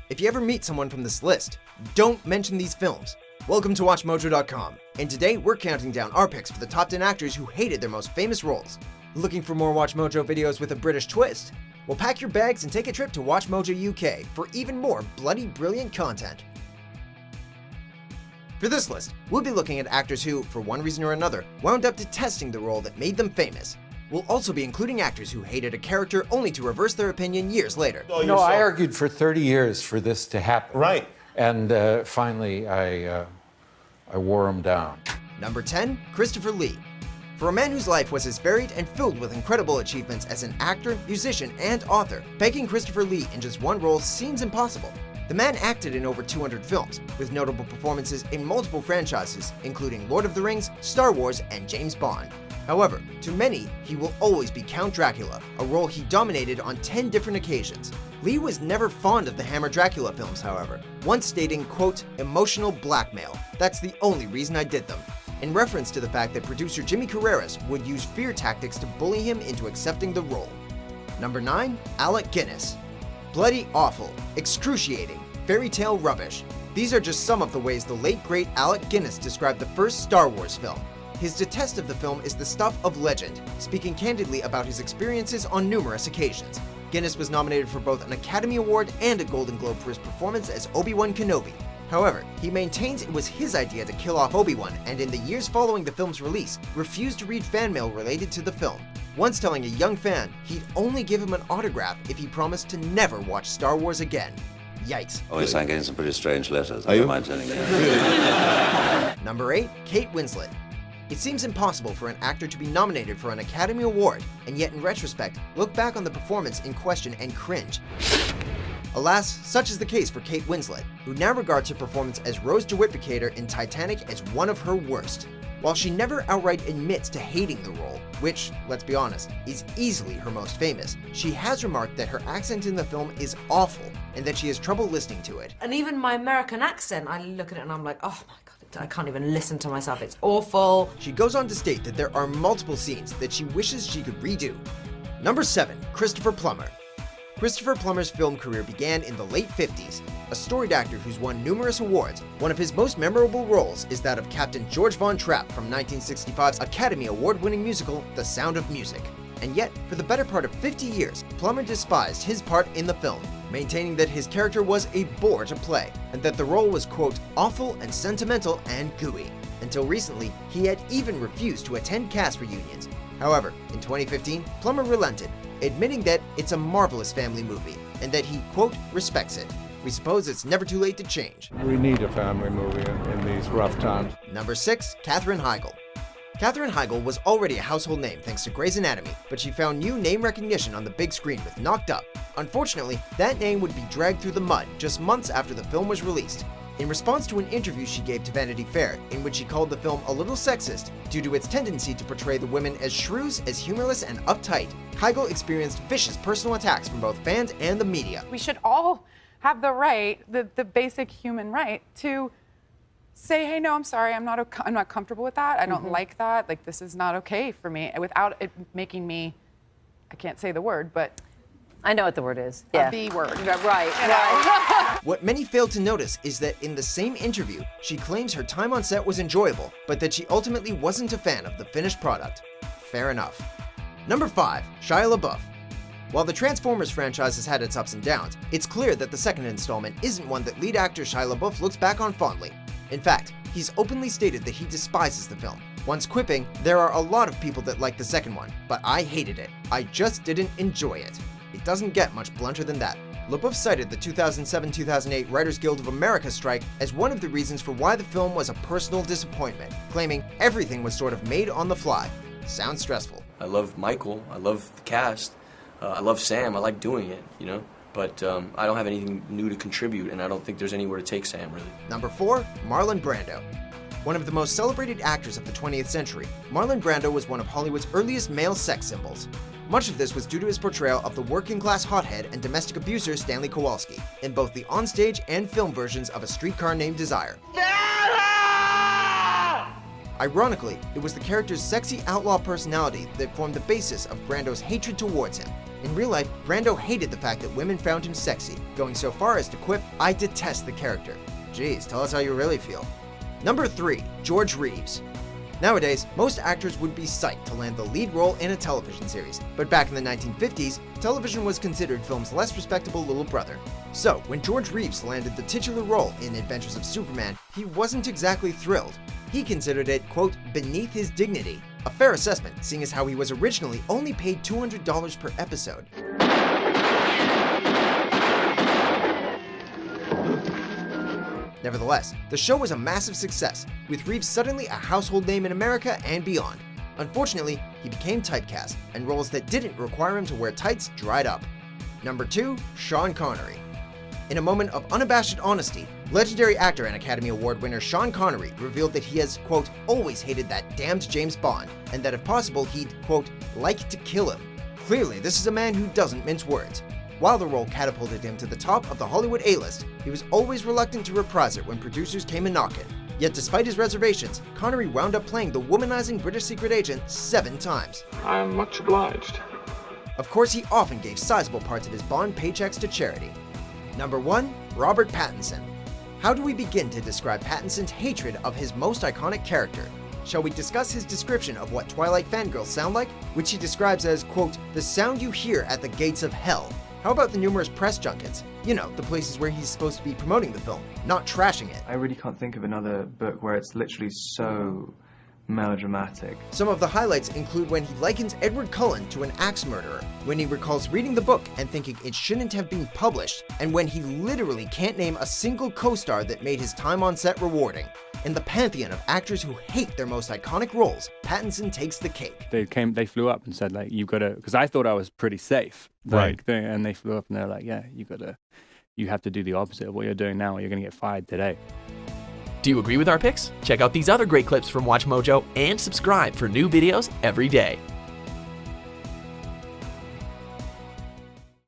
If you ever meet someone from this list, don't mention these films. Welcome to WatchMojo.com, and today we're counting down our picks for the top 10 actors who hated their most famous roles. Looking for more WatchMojo videos with a British twist? Well, pack your bags and take a trip to WatchMojo UK for even more bloody brilliant content. For this list, we'll be looking at actors who, for one reason or another, wound up detesting the role that made them famous. We'll also be including actors who hated a character only to reverse their opinion years later. No, I argued for 30 years for this to happen. Right. And finally, I wore him down. Number 10, Christopher Lee. For a man whose life was as varied and filled with incredible achievements as an actor, musician, and author, pegging Christopher Lee in just one role seems impossible. The man acted in over 200 films, with notable performances in multiple franchises, including Lord of the Rings, Star Wars, and James Bond. However, to many, he will always be Count Dracula, a role he dominated on 10 different occasions. Lee was never fond of the Hammer Dracula films, however, once stating, quote, "emotional blackmail. That's the only reason I did them," in reference to the fact that producer Jimmy Carreras would use fear tactics to bully him into accepting the role. Number 9, Alec Guinness. Bloody awful, excruciating, fairy tale rubbish. These are just some of the ways the late great Alec Guinness described the first Star Wars film. His detest of the film is the stuff of legend, speaking candidly about his experiences on numerous occasions. Guinness was nominated for both an Academy Award and a Golden Globe for his performance as Obi-Wan Kenobi. However, he maintains it was his idea to kill off Obi-Wan, and in the years following the film's release, refused to read fan mail related to the film, once telling a young fan he'd only give him an autograph if he promised to never watch Star Wars again. Yikes. Oh, yes, I'm getting some pretty strange letters. I don't mind telling you. Number 8, Kate Winslet. It seems impossible for an actor to be nominated for an Academy Award, and yet in retrospect, look back on the performance in question and cringe. Alas, such is the case for Kate Winslet, who now regards her performance as Rose DeWitt in Titanic as one of her worst. While she never outright admits to hating the role, which, let's be honest, is easily her most famous, she has remarked that her accent in the film is awful, and that she has trouble listening to it. And even my American accent, I look at it and I'm like, oh my God, I can't even listen to myself, it's awful. She goes on to state that there are multiple scenes that she wishes she could redo. Number 7, Christopher Plummer. Christopher Plummer's film career began in the late 50s. A storied actor who's won numerous awards, one of his most memorable roles is that of Captain George Von Trapp from 1965's Academy Award-winning musical, The Sound of Music. And yet, for the better part of 50 years, Plummer despised his part in the film, maintaining that his character was a bore to play, and that the role was, quote, awful and sentimental and gooey. Until recently, he had even refused to attend cast reunions. However, in 2015, Plummer relented, admitting that it's a marvelous family movie, and that he, quote, respects it. We suppose it's never too late to change. We need a family movie in these rough times. Number 6, Katherine Heigl. Katherine Heigl was already a household name thanks to Grey's Anatomy, but she found new name recognition on the big screen with Knocked Up. Unfortunately, that name would be dragged through the mud just months after the film was released. In response to an interview she gave to Vanity Fair, in which she called the film a little sexist due to its tendency to portray the women as shrews, as humorless and uptight, Heigl experienced vicious personal attacks from both fans and the media. We should all have the right, the basic human right, to say, hey, no, I'm sorry, I'm not comfortable with that. I don't like that. Like, this is not okay for me, without it making me, I can't say the word, but I know what the word is. Yeah. The word. Right. What many failed to notice is that in the same interview, she claims her time on set was enjoyable, but that she ultimately wasn't a fan of the finished product. Fair enough. Number 5, Shia LaBeouf. While the Transformers franchise has had its ups and downs, it's clear that the second installment isn't one that lead actor Shia LaBeouf looks back on fondly. In fact, he's openly stated that he despises the film, once quipping, "There are a lot of people that like the second one, but I hated it. I just didn't enjoy it." It doesn't get much blunter than that. LaBeouf cited the 2007-2008 Writers Guild of America strike as one of the reasons for why the film was a personal disappointment, claiming everything was sort of made on the fly. Sounds stressful. I love Michael, I love the cast, I love Sam, I like doing it, you know? But I don't have anything new to contribute, and I don't think there's anywhere to take Sam, really. Number 4, Marlon Brando. One of the most celebrated actors of the 20th century, Marlon Brando was one of Hollywood's earliest male sex symbols. Much of this was due to his portrayal of the working-class hothead and domestic abuser Stanley Kowalski, in both the onstage and film versions of A Streetcar Named Desire. Ironically, it was the character's sexy outlaw personality that formed the basis of Brando's hatred towards him. In real life, Brando hated the fact that women found him sexy, going so far as to quip, "I detest the character." Geez, tell us how you really feel. Number 3, George Reeves. Nowadays, most actors would be psyched to land the lead role in a television series, but back in the 1950s, television was considered film's less respectable little brother. So, when George Reeves landed the titular role in Adventures of Superman, he wasn't exactly thrilled. He considered it, quote, beneath his dignity. A fair assessment, seeing as how he was originally only paid $200 per episode. Nevertheless, the show was a massive success, with Reeves suddenly a household name in America and beyond. Unfortunately, he became typecast, and roles that didn't require him to wear tights dried up. Number 2, Sean Connery. In a moment of unabashed honesty, legendary actor and Academy Award winner Sean Connery revealed that he has, quote, always hated that damned James Bond, and that if possible he'd, quote, like to kill him. Clearly, this is a man who doesn't mince words. While the role catapulted him to the top of the Hollywood A-list, he was always reluctant to reprise it when producers came a-knockin'. Yet despite his reservations, Connery wound up playing the womanizing British secret agent 7 times. I am much obliged. Of course, he often gave sizable parts of his Bond paychecks to charity. Number 1, Robert Pattinson. How do we begin to describe Pattinson's hatred of his most iconic character? Shall we discuss his description of what Twilight fangirls sound like, which he describes as, quote, the sound you hear at the gates of hell? How about the numerous press junkets? You know, the places where he's supposed to be promoting the film, not trashing it. I really can't think of another book where it's literally so melodramatic. Some of the highlights include when he likens Edward Cullen to an axe murderer, when he recalls reading the book and thinking it shouldn't have been published, and when he literally can't name a single co-star that made his time on set rewarding. In the pantheon of actors who hate their most iconic roles, Pattinson takes the cake. They flew up and said, like, you've got to, because I thought I was pretty safe. Right. And they flew up and they're like, yeah, you have to do the opposite of what you're doing now or you're going to get fired today. Do you agree with our picks? Check out these other great clips from WatchMojo and subscribe for new videos every day.